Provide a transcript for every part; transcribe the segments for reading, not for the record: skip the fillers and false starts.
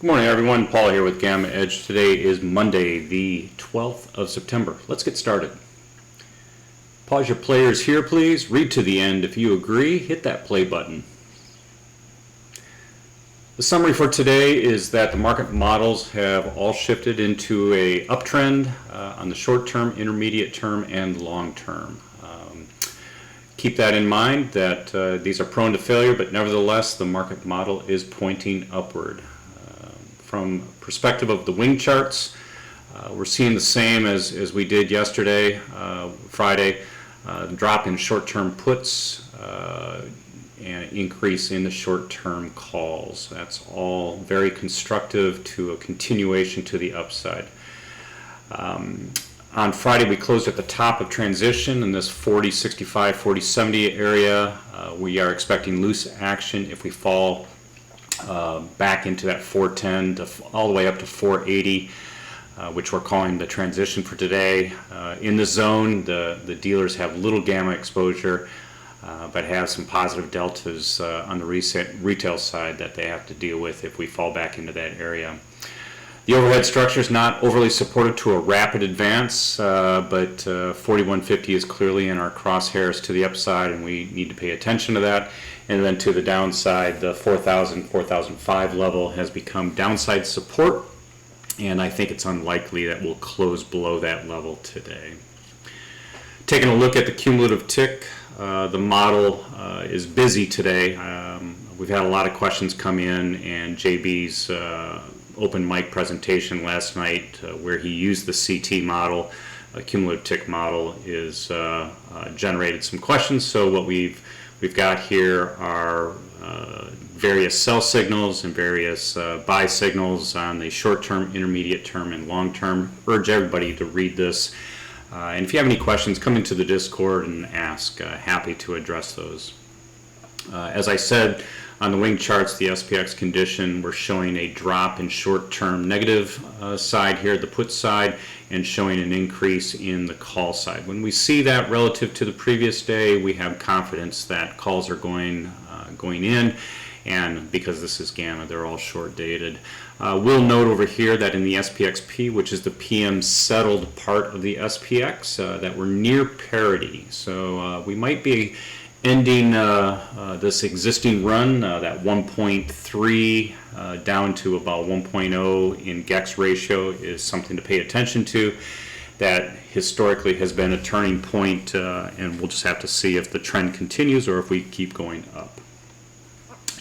Good morning, everyone. Paul here with GammaEdge. Today is Monday, the 12th of September. Let's get started. Pause your players here, please. Read to the end. If you agree, hit that play button. The summary for today is that the market models have all shifted into a uptrend on the short term, intermediate term, and long term. Keep that in mind that these are prone to failure, but nevertheless the market model is pointing upward. From perspective of the wing charts, we're seeing the same as we did yesterday, Friday, drop in short-term puts and increase in the short-term calls. That's all very constructive to a continuation to the upside. On Friday, we closed at the top of transition in this 40.65, 40.70 area. We are expecting loose action if we fall back into that 410 to all the way up to 480, which we're calling the transition for today. In the zone, the dealers have little gamma exposure, but have some positive deltas on the retail side that they have to deal with if we fall back into that area. The overhead structure is not overly supportive to a rapid advance, but 4150 is clearly in our crosshairs to the upside, and we need to pay attention to that. And then to the downside, the 4,000, 4,005 level has become downside support, and I think it's unlikely that we'll close below that level today. Taking a look at the cumulative tick, the model is busy today. We've had a lot of questions come in, and JB's open mic presentation last night where he used the CT model, a cumulative tick model, is generated some questions. So what we've got here are various sell signals and various buy signals on the short term, intermediate term, and long term. Urge everybody to read this. And if you have any questions, come into the Discord and ask. Happy to address those. As I said, on the wing charts, the SPX condition, we're showing a drop in short-term negative side here, the put side, and showing an increase in the call side. When we see that relative to the previous day, we have confidence that calls are going in, and because this is gamma, they're all short-dated. We'll note over here that in the SPXP, which is the PM settled part of the SPX, that we're near parity. So we might be ending this existing run, that 1.3 down to about 1.0 in GEX ratio is something to pay attention to. That historically has been a turning point, and we'll just have to see if the trend continues or if we keep going up.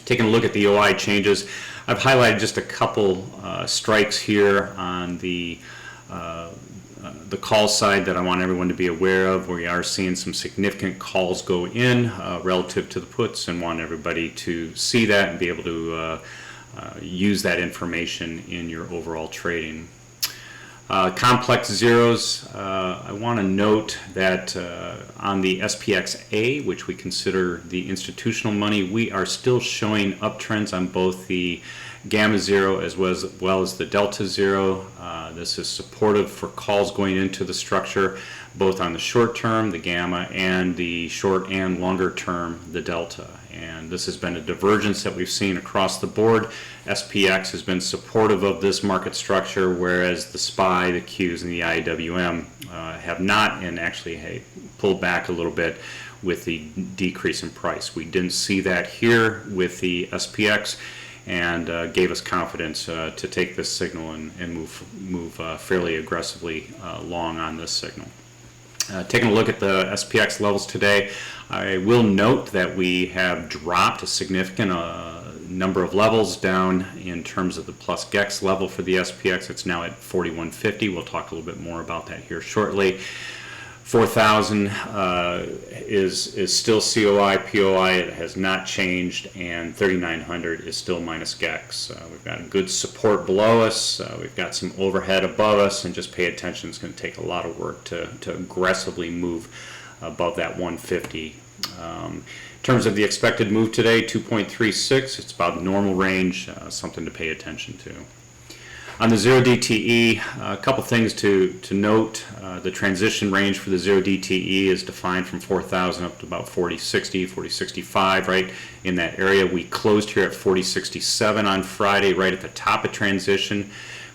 Taking a look at the OI changes, I've highlighted just a couple strikes here on the call side that I want everyone to be aware of. We are seeing some significant calls go in relative to the puts, and want everybody to see that and be able to use that information in your overall trading. Complex zeros, I want to note that on the SPX-A, which we consider the institutional money, we are still showing uptrends on both the gamma zero as well as the delta zero. This is supportive for calls going into the structure, both on the short term, the gamma, and the short and longer term, the delta. And this has been a divergence that we've seen across the board. SPX has been supportive of this market structure, whereas the SPY, the Qs, and the IWM have not, and actually pulled back a little bit with the decrease in price. We didn't see that here with the SPX, and gave us confidence to take this signal and move fairly aggressively long on this signal. Taking a look at the SPX levels today, I will note that we have dropped a significant number of levels down in terms of the plus GEX level for the SPX. It's now at 4150. We'll talk a little bit more about that here shortly. 4,000 is still COI, POI, it has not changed, and 3,900 is still minus GEX. We've got good support below us, we've got some overhead above us, and just pay attention. It's going to take a lot of work to aggressively move above that 150. In terms of the expected move today, 2.36, it's about normal range, something to pay attention to. On the 0DTE, a couple things to note. The transition range for the 0DTE is defined from 4,000 up to about 4060, 4065, right in that area. We closed here at 4067 on Friday, right at the top of transition.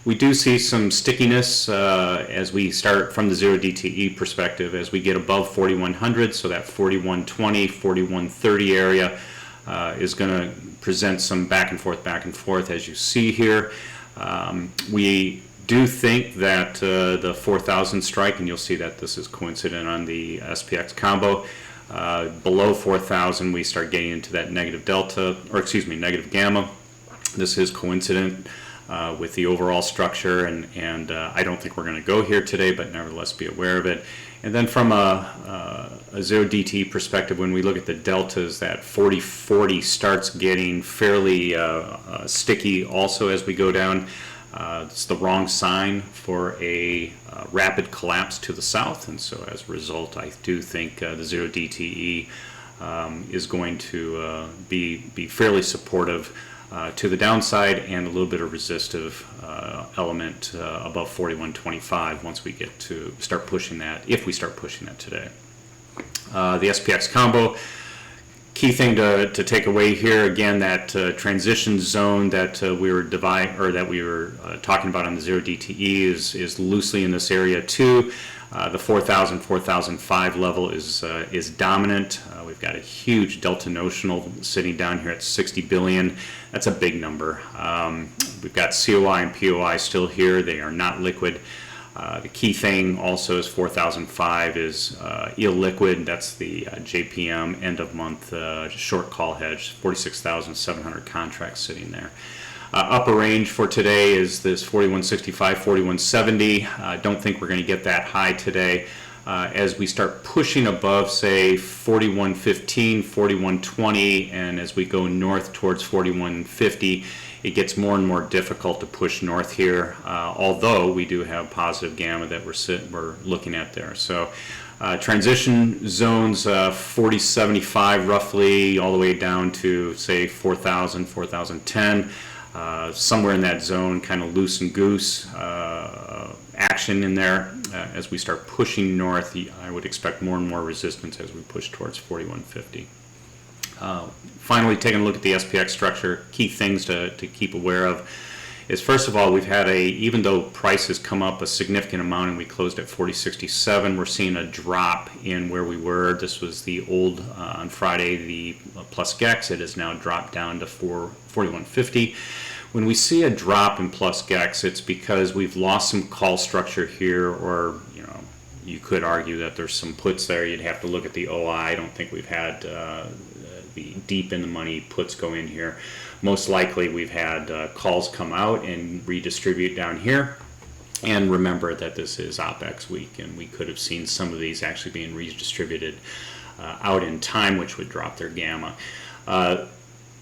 We do see some stickiness as we start from the 0DTE perspective as we get above 4100, so that 4120, 4130 area is going to present some back and forth as you see here. We do think that the 4,000 strike, and you'll see that this is coincident on the SPX combo, below 4,000 we start getting into that negative delta, or excuse me, negative gamma. This is coincident with the overall structure, and I don't think we're going to go here today, but nevertheless be aware of it. And then from a 0DT perspective, when we look at the deltas, that 4040 starts getting fairly sticky also as we go down. It's the wrong sign for a rapid collapse to the south, and so as a result I do think the 0DTE is going to be fairly supportive to the downside, and a little bit of resistive element above 4125 once we get to start pushing that, if we start pushing that today. The SPX combo, key thing to take away here, again, that transition zone that we were talking about on the 0DTE is loosely in this area too. The 4,000, 4,005 level is dominant. We've got a huge delta notional sitting down here at 60 billion. That's a big number. We've got COI and POI still here. They are not liquid. The key thing also is 4005 is illiquid. That's the JPM end of month short call hedge, 46,700 contracts sitting there. Upper range for today is this 4165, 4170. Don't think we're going to get that high today. As we start pushing above, say, 4115, 4120, and as we go north towards 4150, it gets more and more difficult to push north here, although we do have positive gamma that we're looking at there. So transition zones 4075 roughly all the way down to, say, 4000, 4010. Somewhere in that zone, kind of loose and goose action in there. As we start pushing north, I would expect more and more resistance as we push towards 4150. Finally, taking a look at the SPX structure, key things to keep aware of is, first of all, we've had even though prices come up a significant amount and we closed at 4067, we're seeing a drop in where we were. This was the old, on Friday, the plus GEX. It has now dropped down to 4150. When we see a drop in plus GEX, it's because we've lost some call structure here, or you could argue that there's some puts there. You'd have to look at the OI. I don't think we've had the deep in the money puts go in here. Most likely we've had calls come out and redistribute down here. And remember that this is OPEX week, and we could have seen some of these actually being redistributed out in time, which would drop their gamma.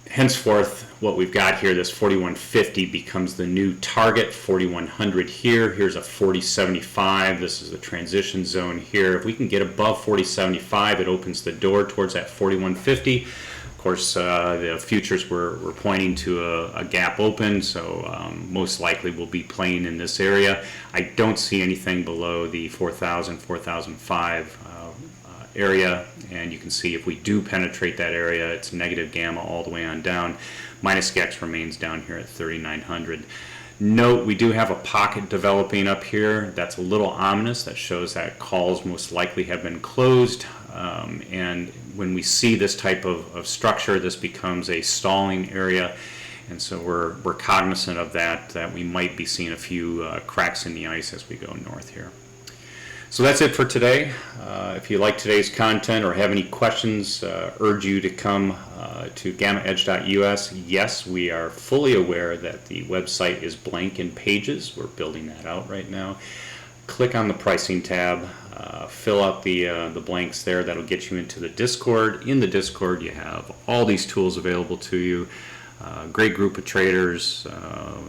Henceforth, what we've got here, this 4150 becomes the new target, 4100 here. Here's a 4075. This is the transition zone here. If we can get above 4075, it opens the door towards that 4150. Of course, the futures were pointing to a gap open, so most likely we'll be playing in this area. I don't see anything below the 4000, 4005 area, and you can see if we do penetrate that area, it's negative gamma all the way on down. Minus GEX remains down here at 3900. Note, we do have a pocket developing up here. That's a little ominous. That shows that calls most likely have been closed, and when we see this type of structure, this becomes a stalling area, and so we're cognizant of that we might be seeing a few cracks in the ice as we go north here. So that's it for today. If you like today's content or have any questions, urge you to come to GammaEdge.us. Yes, we are fully aware that the website is blank in pages. We're building that out right now. Click on the pricing tab, fill out the blanks there. That'll get you into the Discord. In the Discord, you have all these tools available to you. Great group of traders,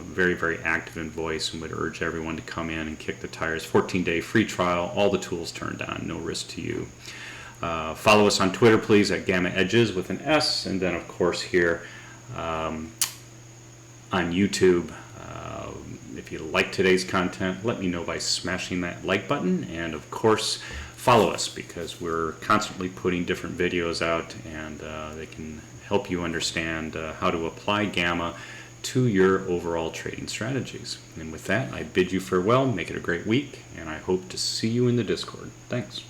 very, very active in voice, and would urge everyone to come in and kick the tires. 14-day free trial, all the tools turned on, no risk to you. Follow us on Twitter, please, at GammaEdges with an S, and then, of course, here on YouTube. If If you like today's content, let me know by smashing that like button, and of course follow us, because we're constantly putting different videos out, and they can help you understand how to apply Gamma to your overall trading strategies. And with that, I bid you farewell, make it a great week, and I hope to see you in the Discord. Thanks.